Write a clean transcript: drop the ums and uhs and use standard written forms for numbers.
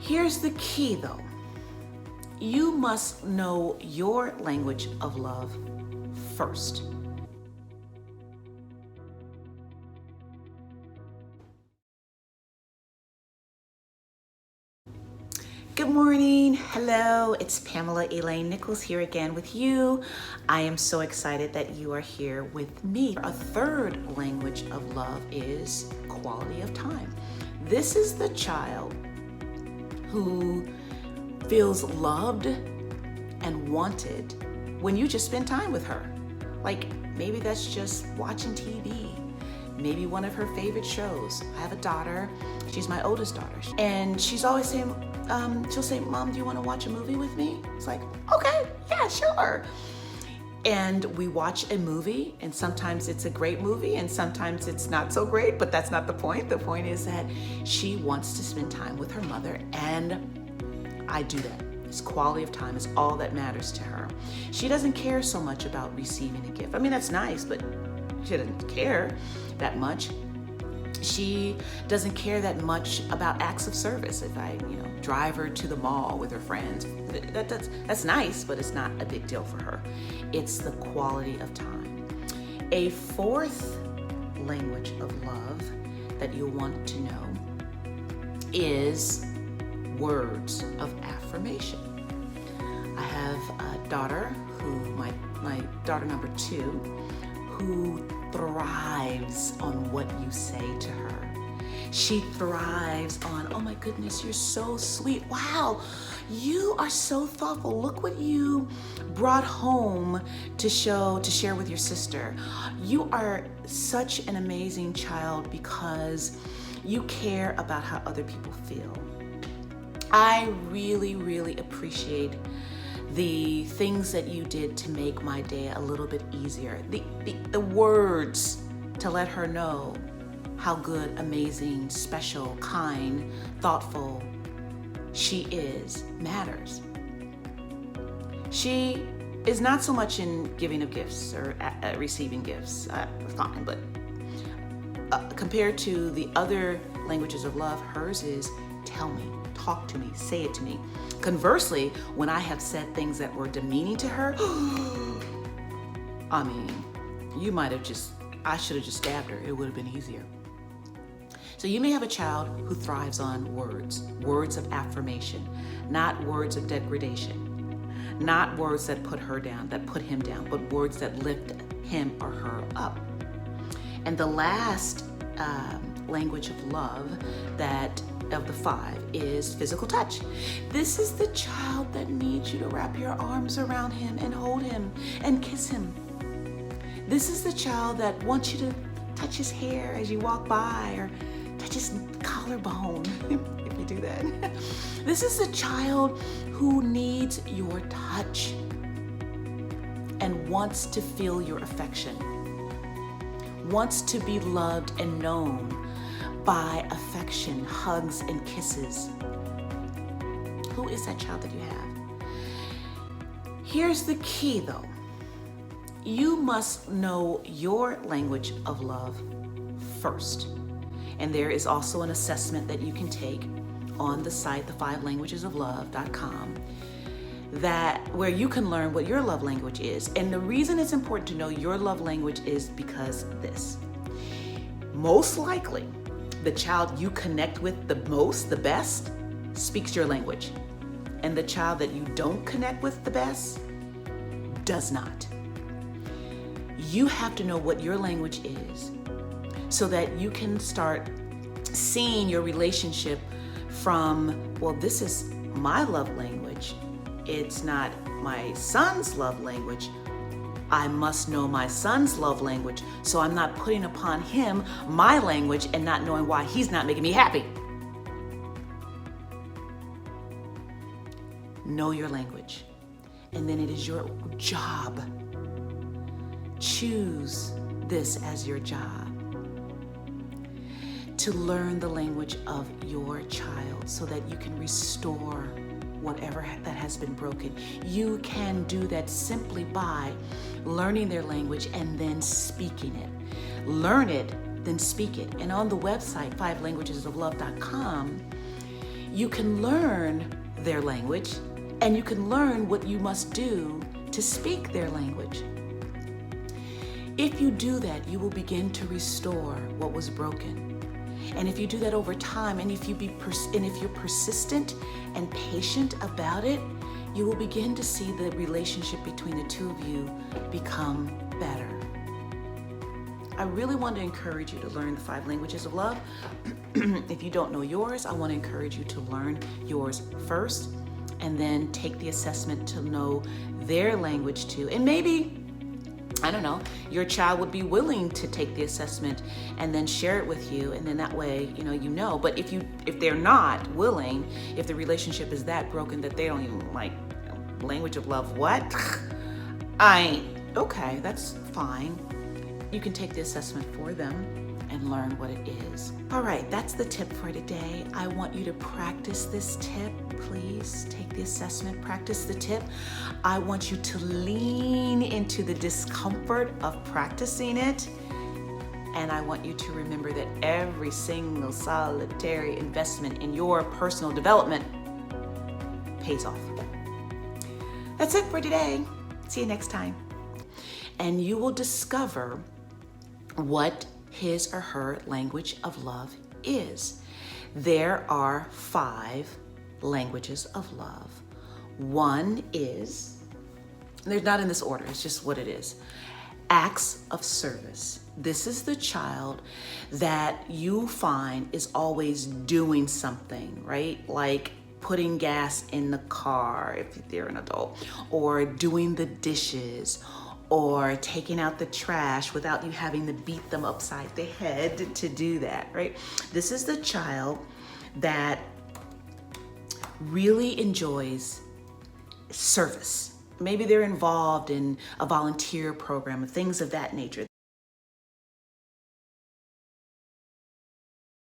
Here's the key though. You must know your language of love first. Good morning. Hello, it's Pamela Elaine Nichols here again with you. I am so excited that you are here with me. A third language of love is quality of time. This is the child who feels loved and wanted when you just spend time with her. Like maybe that's just watching TV, maybe one of her favorite shows. I have a daughter, she's my oldest daughter, and she's always saying, she'll say, Mom, do you want to watch a movie with me? It's like, okay, yeah, sure. And we watch a movie, and sometimes it's a great movie and sometimes it's not so great, but that's not the point. The point is that she wants to spend time with her mother, and I do that. It's quality of time is all that matters to her. She doesn't care so much about receiving a gift. I mean, that's nice, but she doesn't care that much. She doesn't care that much about acts of service. If I, drive her to the mall with her friends, that's nice, but it's not a big deal for her. It's the quality of time. A fourth language of love that you'll want to know is words of affirmation. I have a daughter my daughter number 2, who thrives on what you say to her. She thrives on, oh my goodness, you're so sweet. Wow, you are so thoughtful. Look what you brought home to share with your sister. You are such an amazing child because you care about how other people feel. I really, really appreciate the things that you did to make my day a little bit easier. The words to let her know how good, amazing, special, kind, thoughtful she is matters. She is not so much in giving of gifts or receiving gifts, fine, but compared to the other languages of love, hers is tell me, talk to me, say it to me. Conversely, when I have said things that were demeaning to her, I mean, I should have just stabbed her. It would have been easier. So you may have a child who thrives on words of affirmation, not words of degradation, not words that put her down, that put him down, but words that lift him or her up. And the last language of love of the 5 is physical touch. This is the child that needs you to wrap your arms around him and hold him and kiss him. This is the child that wants you to touch his hair as you walk by or touch his collarbone, if you do that. This is the child who needs your touch and wants to feel your affection, wants to be loved and known by affection, hugs, and kisses. Who is that child that you have? Here's the key though. You must know your language of love first. And there is also an assessment that you can take on the site, the5languagesoflove.com, where you can learn what your love language is. And the reason it's important to know your love language is because this. Most likely, the child you connect with the most, the best, speaks your language. And the child that you don't connect with the best does not. You have to know what your language is so that you can start seeing your relationship from, well, this is my love language. It's not my son's love language. I must know my son's love language, so I'm not putting upon him my language and not knowing why he's not making me happy. Know your language, and then it is your job. Choose this as your job, to learn the language of your child so that you can restore whatever that has been broken. You can do that simply by learning their language and then speaking it. Learn it, then speak it. And on the website, 5languagesoflove.com, you can learn their language and you can learn what you must do to speak their language. If you do that, you will begin to restore what was broken. And if you do that over time, and if you're persistent and patient about it, you will begin to see the relationship between the two of you become better. I really want to encourage you to learn the 5 languages of love. If you don't know yours, I want to encourage you to learn yours first and then take the assessment to know their language too. And maybe, I don't know, your child would be willing to take the assessment and then share it with you, and then that way, you know. But if they're not willing, if the relationship is that broken that they don't even like language of love, what? Okay, that's fine. You can take the assessment for them and learn what it is. All right, that's the tip for today. I want you to practice this tip. Please take the assessment, practice the tip. I want you to lean into the discomfort of practicing it. And I want you to remember that every single solitary investment in your personal development pays off. That's it for today. See you next time. And you will discover what his or her language of love is. There are 5 languages of love. One is, they're not in this order, it's just what it is. Acts of service. This is the child that you find is always doing something, right? Like putting gas in the car if they're an adult, or doing the dishes, or taking out the trash without you having to beat them upside the head to do that, right? This is the child that really enjoys service. Maybe they're involved in a volunteer program, things of that nature.